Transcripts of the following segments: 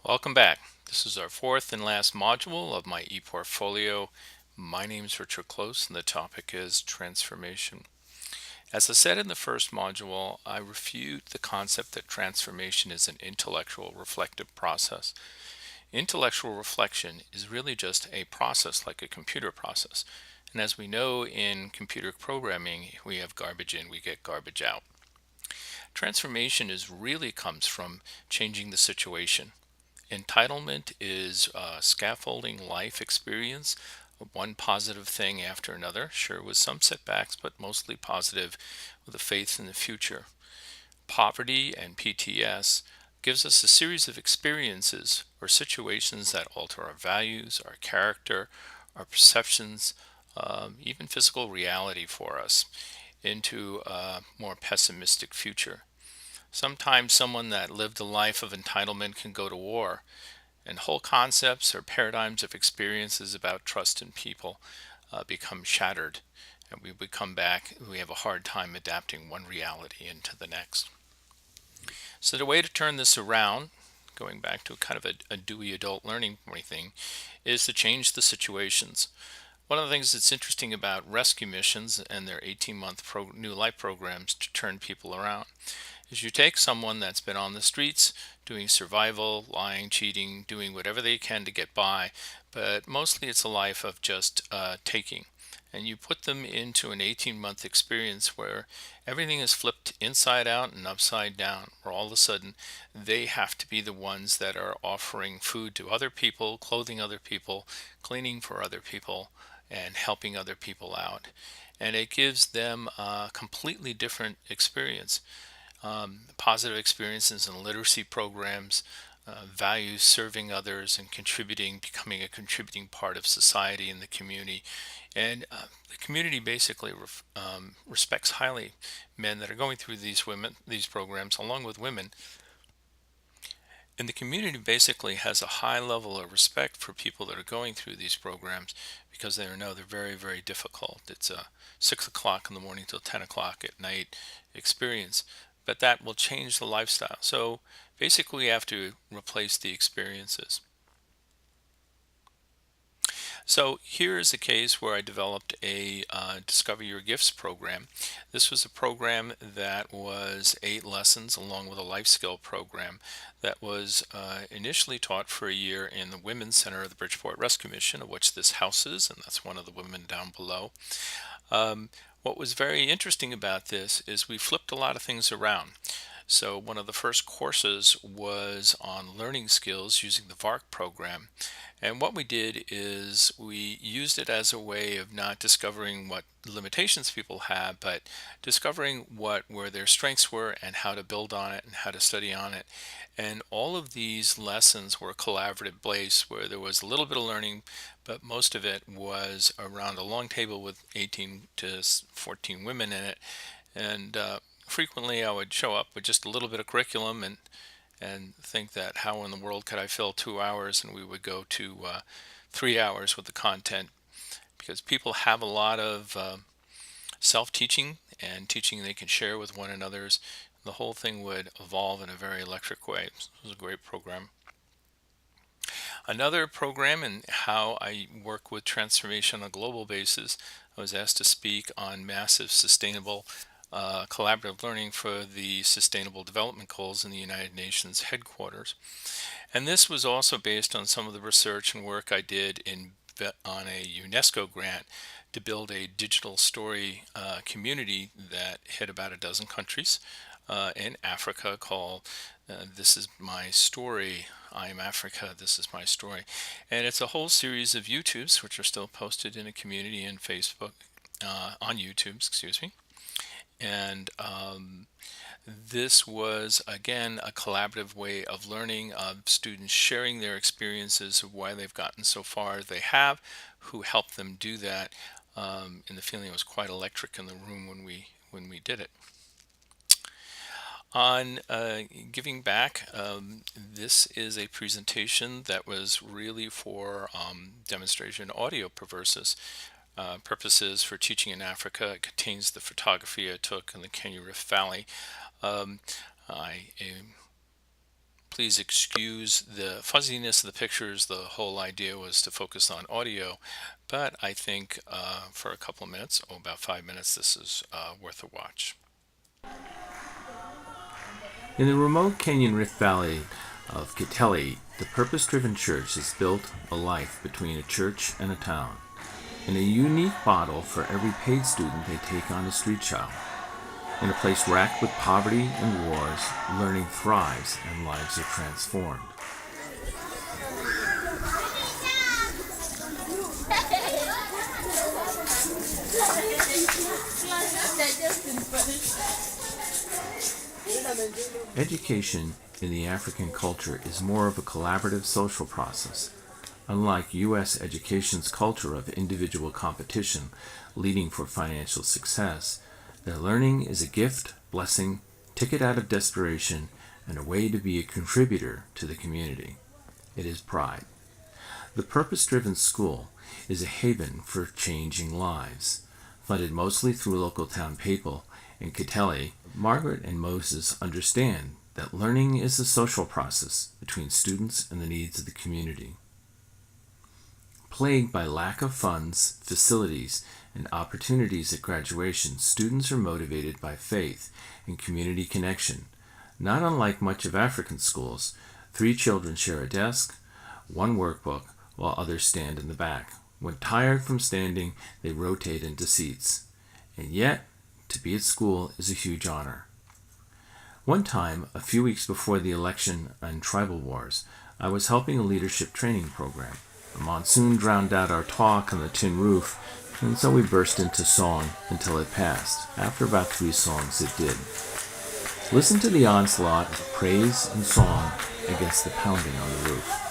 Welcome back. This is our fourth and last module of my ePortfolio. My name is RClose and the topic is transformation. As I said in the first module, I refute the concept that transformation is an intellectual reflective process. Intellectual reflection is really just a process like a computer process. And as we know in computer programming, we have garbage in, we get garbage out. Transformation really comes from changing the situation. Entitlement is scaffolding life experience, one positive thing after another, sure with some setbacks, but mostly positive with a faith in the future. Poverty and PTS gives us a series of experiences or situations that alter our values, our character, our perceptions, even physical reality for us into a more pessimistic future. Sometimes someone that lived a life of entitlement can go to war, and whole concepts or paradigms of experiences about trust in people become shattered, and we come back, we have a hard time adapting one reality into the next. So the way to turn this around, going back to kind of a Dewey adult learning thing, is to change the situations. One of the things that's interesting about rescue missions and their 18-month new life programs to turn people around is you take someone that's been on the streets doing survival, lying, cheating, doing whatever they can to get by, but mostly it's a life of just taking. And you put them into an 18-month experience where everything is flipped inside out and upside down, where all of a sudden they have to be the ones that are offering food to other people, clothing other people, cleaning for other people, and helping other people out. And it gives them a completely different experience. Positive experiences in literacy programs, values serving others and contributing, becoming a contributing part of society and the community. And the community basically respects highly men that are going through these programs, along with women. And the community basically has a high level of respect for people that are going through these programs because they know they're very, very difficult. It's a 6 o'clock in the morning till 10 o'clock at night experience, but that will change the lifestyle. So basically, we have to replace the experiences. So here is a case where I developed a Discover Your Gifts program. This was a program that was 8 lessons along with a life skill program that was initially taught for a year in the Women's Center of the Bridgeport Rescue Mission, of which this house is, and that's one of the women down below. What was very interesting about this is we flipped a lot of things around. So one of the first courses was on learning skills using the VARC program. And what we did is we used it as a way of not discovering what limitations people have, but discovering where their strengths were and how to build on it and how to study on it. And all of these lessons were collaborative based where there was a little bit of learning, but most of it was around a long table with 18 to 14 women in it. And frequently I would show up with just a little bit of curriculum and think that how in the world could I fill 2 hours, and we would go to 3 hours with the content because people have a lot of self-teaching and teaching they can share with one another's. The whole thing would evolve in a very electric way. It was a great program. Another program and how I work with transformation on a global basis, I was asked to speak on massive sustainable collaborative learning for the Sustainable Development Goals in the United Nations headquarters. And this was also based on some of the research and work I did on a UNESCO grant to build a digital story community that hit about a dozen countries in Africa called This Is My Story. I am Africa, this is my story. And it's a whole series of YouTubes which are still posted in a community in Facebook, on YouTube, excuse me. And this was, again, a collaborative way of learning, of students sharing their experiences of why they've gotten so far as they have, who helped them do that. And the feeling was quite electric in the room when we did it. On giving back, this is a presentation that was really for demonstration audio purposes for teaching in Africa. It contains the photography I took in the Kenya Rift Valley. I am please excuse the fuzziness of the pictures. The whole idea was to focus on audio, but I think for a couple of minutes, about 5 minutes, this is worth a watch. In the remote Kenyan Rift Valley of Kitale, the purpose-driven church has built a life between a church and a town. In a unique model for every paid student they take on a street child. In a place racked with poverty and wars, learning thrives and lives are transformed. Education in the African culture is more of a collaborative social process. Unlike U.S. education's culture of individual competition leading for financial success, their learning is a gift, blessing, ticket out of desperation, and a way to be a contributor to the community. It is pride. The purpose-driven school is a haven for changing lives. Funded mostly through local town people in Kitale, Margaret and Moses understand that learning is a social process between students and the needs of the community. Plagued by lack of funds, facilities, and opportunities at graduation, students are motivated by faith and community connection. Not unlike much of African schools, 3 children share a desk, 1 workbook, while others stand in the back. When tired from standing, they rotate into seats. And yet, to be at school is a huge honor. One time, a few weeks before the election and tribal wars, I was helping a leadership training program. A monsoon drowned out our talk on the tin roof, and so we burst into song until it passed. After about 3 songs, it did. Listen to the onslaught of praise and song against the pounding on the roof.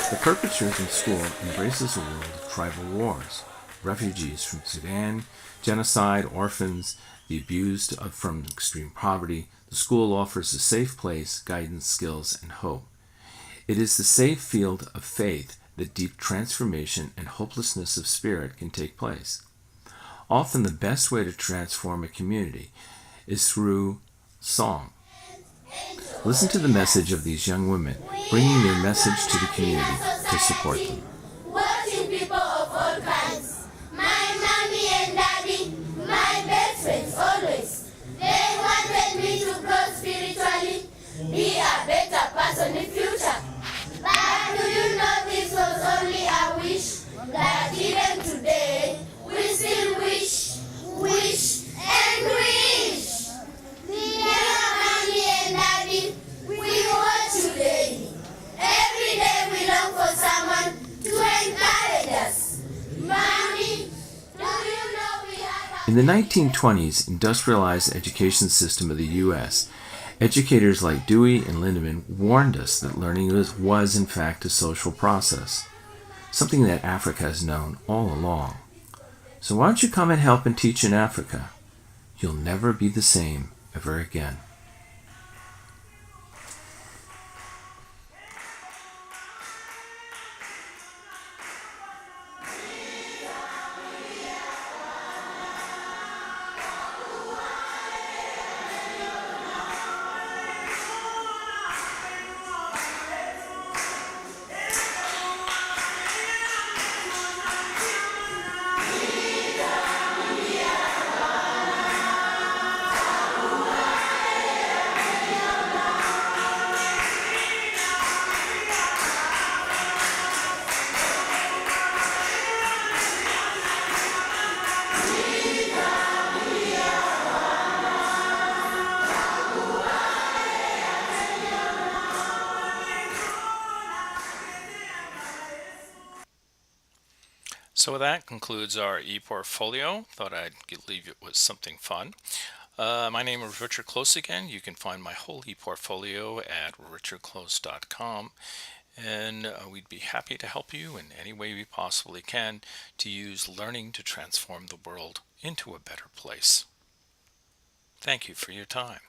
The purpose-driven school embraces a world of tribal wars, refugees from Sudan, genocide, orphans, the abused from extreme poverty. The school offers a safe place, guidance, skills, and hope. It is the safe field of faith that deep transformation and hopelessness of spirit can take place. Often the best way to transform a community is through song. Listen to the message of these young women, bringing their message to the community to support them. Working people of all kinds, my mommy and daddy, my best friends always. They wanted me to grow spiritually, be a better person in future. But do you know this was only a wish? That even today, we still wish, and wish. Dear mommy and daddy, we want you daily. Every day we long for someone to encourage us. Mommy, do you know we have In the 1920s industrialized education system of the U.S., educators like Dewey and Lindemann warned us that learning was in fact a social process, something that Africa has known all along. So why don't you come and help and teach in Africa? You'll never be the same ever again. So that concludes our ePortfolio. Thought I'd leave it with something fun. My name is Richard Close again. You can find my whole ePortfolio at richardclose.com. and we'd be happy to help you in any way we possibly can to use learning to transform the world into a better place. Thank you for your time.